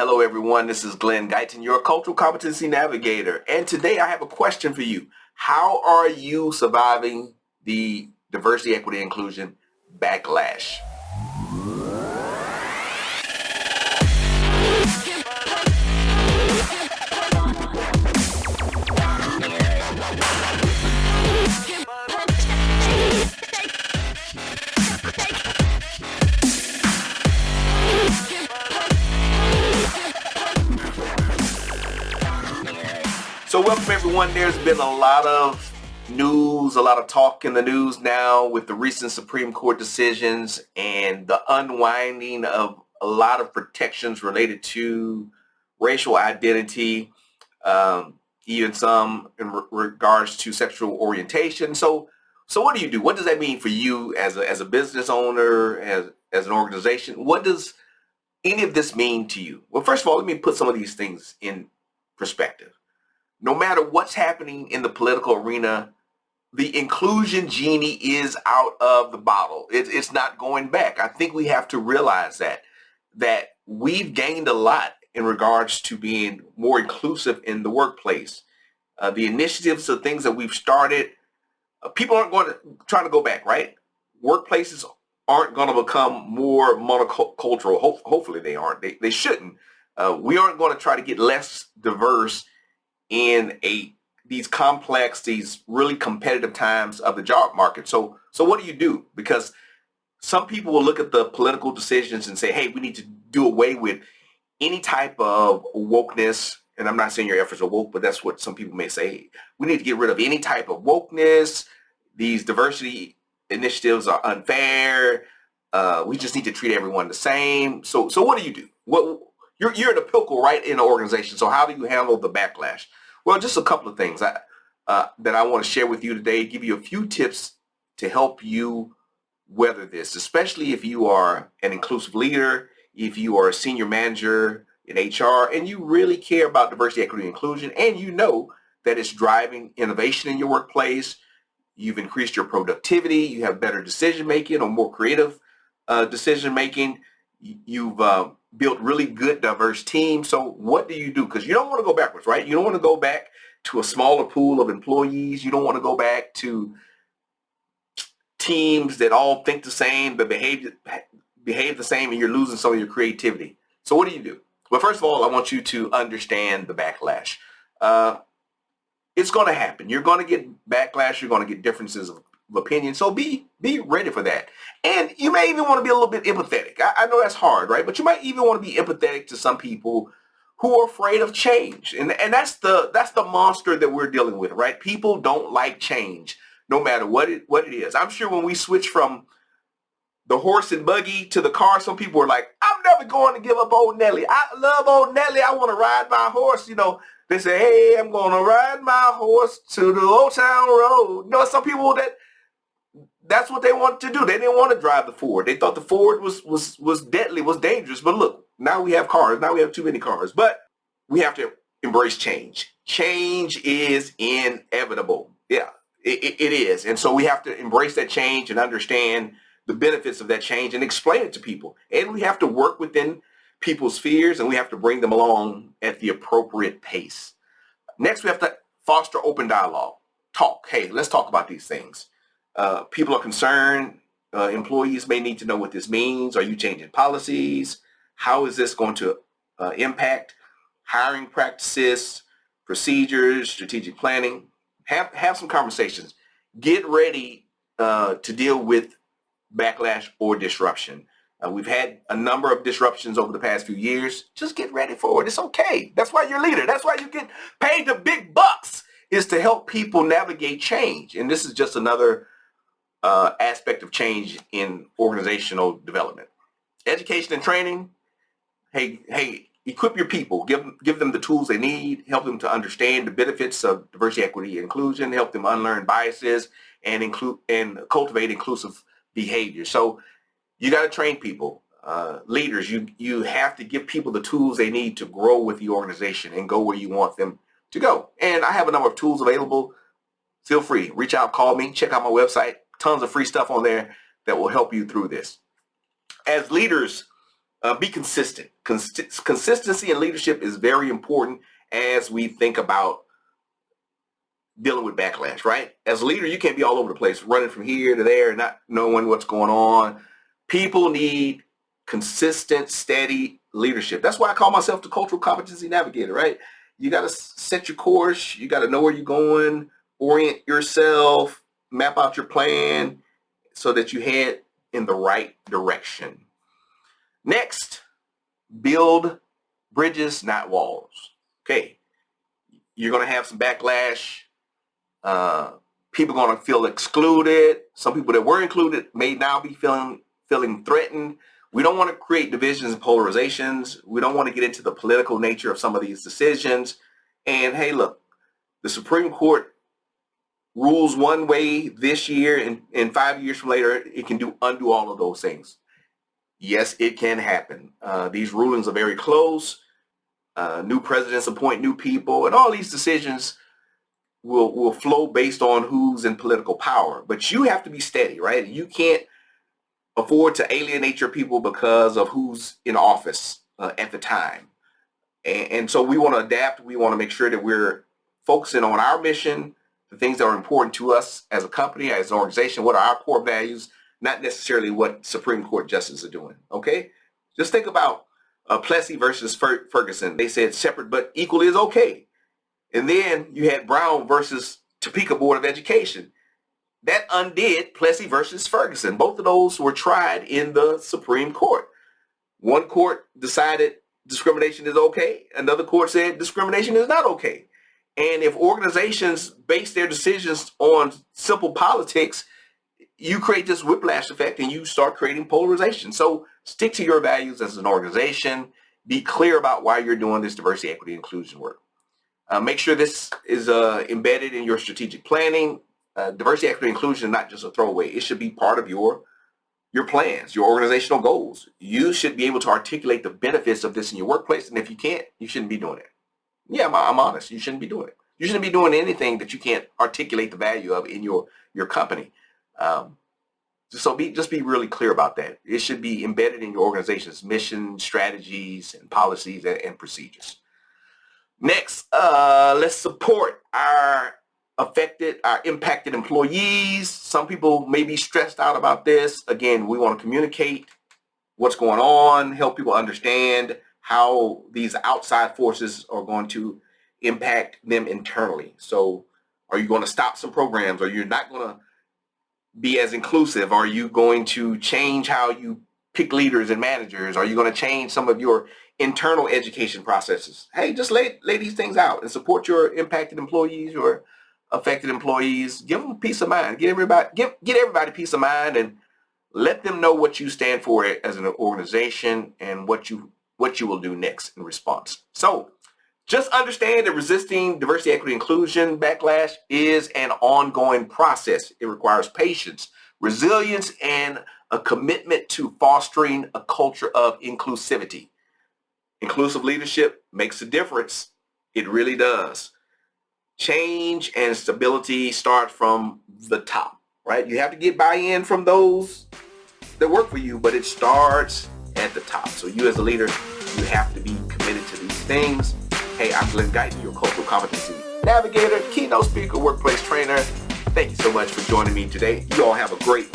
Hello everyone, this is Glenn Guyton, your cultural competency navigator. And today I have a question for you. How are you surviving the diversity, equity, inclusion backlash? So welcome everyone. There's been a lot of news, a lot of talk in the news now with the recent Supreme Court decisions and the unwinding of a lot of protections related to racial identity, even some in regards to sexual orientation. So what do you do? What does that mean for you as a business owner, as an organization? What does any of this mean to you? Well, first of all, let me put some of these things in perspective. No matter what's happening in the political arena, the inclusion genie is out of the bottle. It's not going back. I think we have to realize that we've gained a lot in regards to being more inclusive in the workplace. The initiatives, the things that we've started, people aren't going to try to go back, right? Workplaces aren't going to become more monocultural. Hopefully they aren't. They shouldn't. We aren't going to try to get less diverse in these complex, these really competitive times of the job market. So what do? Because some people will look at the political decisions and say, hey, we need to do away with any type of wokeness. And I'm not saying your efforts are woke, but that's what some people may say. We need to get rid of any type of wokeness. These diversity initiatives are unfair. We just need to treat everyone the same. So what do? You're in a pickle right in the organization. So how do you handle the backlash? Well, just a couple of things that I want to share with you today, give you a few tips to help you weather this, especially if you are an inclusive leader, if you are a senior manager in HR, and you really care about diversity, equity, and inclusion, and you know that it's driving innovation in your workplace. You've increased your productivity. You have better decision-making or more creative decision-making. You've built really good, diverse teams. So what do? Because you don't want to go backwards, right? You don't want to go back to a smaller pool of employees. You don't want to go back to teams that all think the same, but behave the same, and you're losing some of your creativity. So what do? Well, first of all, I want you to understand the backlash. It's going to happen. You're going to get backlash. You're going to get differences of opinion. So be ready for that. And you may even want to be a little bit empathetic. I know that's hard, right? But you might even want to be empathetic to some people who are afraid of change. And that's the monster that we're dealing with, right? People don't like change, no matter what it is. I'm sure when we switch from the horse and buggy to the car, some people are like, I'm never going to give up old Nelly. I love old Nelly. I want to ride my horse. They say, hey, I'm going to ride my horse to the old town road. Some people that's what they want to do. They didn't want to drive the Ford. They thought the Ford was deadly, was dangerous. But look, now we have cars. Now we have too many cars. But we have to embrace change. Change is inevitable. Yeah, it is. And so we have to embrace that change and understand the benefits of that change and explain it to people. And we have to work within people's fears, and we have to bring them along at the appropriate pace. Next, we have to foster open dialogue. Talk. Hey, let's talk about these things. People are concerned. Employees may need to know what this means. Are you changing policies? How is this going to impact hiring practices, procedures, strategic planning? Have some conversations. Get ready to deal with backlash or disruption. We've had a number of disruptions over the past few years. Just get ready for it. It's okay. That's why you're a leader. That's why you get paid the big bucks, is to help people navigate change. And this is just another aspect of change in organizational development. Education and training. Hey, equip your people. Give them the tools they need. Help them to understand the benefits of diversity, equity, and inclusion. Help them unlearn biases and cultivate inclusive behavior. So you got to train people, leaders. You have to give people the tools they need to grow with the organization and go where you want them to go. And I have a number of tools available. Feel free, reach out, call me, check out my website. Tons of free stuff on there that will help you through this. As leaders, Be consistent. Consistency in leadership is very important as we think about dealing with backlash, right? As a leader, you can't be all over the place, running from here to there, not knowing what's going on. People need consistent, steady leadership. That's why I call myself the cultural competency navigator, right? You got to set your course. You got to know where you're going, orient yourself, map out your plan so that you head in the right direction. Next, build bridges, not walls. Okay. You're going to have some backlash. People are going to feel excluded. Some people that were included may now be feeling threatened. We don't want to create divisions and polarizations. We don't want to get into the political nature of some of these decisions. And hey, look, the Supreme Court rules one way this year, and 5 years from later, it can undo all of those things. Yes, it can happen. These rulings are very close. New presidents appoint new people, and all these decisions will flow based on who's in political power. But you have to be steady, right? You can't afford to alienate your people because of who's in office at the time. And so we want to adapt. We want to make sure that we're focusing on our mission, the things that are important to us as a company, as an organization. What are our core values? Not necessarily what Supreme Court justices are doing, okay? Just think about Plessy versus Ferguson. They said separate but equally is okay. And then you had Brown versus Topeka Board of Education. That undid Plessy versus Ferguson. Both of those were tried in the Supreme Court. One court decided discrimination is okay. Another court said discrimination is not okay. And if organizations base their decisions on simple politics, you create this whiplash effect and you start creating polarization. So stick to your values as an organization. Be clear about why you're doing this diversity, equity, inclusion work. Make sure this is embedded in your strategic planning. Diversity, equity, inclusion is not just a throwaway. It should be part of your plans, your organizational goals. You should be able to articulate the benefits of this in your workplace. And if you can't, you shouldn't be doing it. Yeah, I'm honest. You shouldn't be doing it. You shouldn't be doing anything that you can't articulate the value of in your company. So just be really clear about that. It should be embedded in your organization's mission, strategies, and policies and procedures. Next, let's support our impacted employees. Some people may be stressed out about this. Again, we want to communicate what's going on, help people understand how these outside forces are going to impact them internally. So are you going to stop some programs? Are you not going to be as inclusive? Are you going to change how you pick leaders and managers? Are you going to change some of your internal education processes? Hey, just lay these things out and support your impacted employees, your affected employees. Give them peace of mind. Get everybody peace of mind, and let them know what you stand for as an organization and what you will do next in response. So just understand that resisting diversity, equity, inclusion backlash is an ongoing process. It requires patience, resilience, and a commitment to fostering a culture of inclusivity. Inclusive leadership makes a difference. It really does. Change and stability start from the top, right? You have to get buy-in from those that work for you, but it starts at the top. So you as a leader, you have to be committed to these things. Hey, I'm Glenn Guyton, your cultural competency navigator, keynote speaker, workplace trainer. Thank you so much for joining me today. You all have a great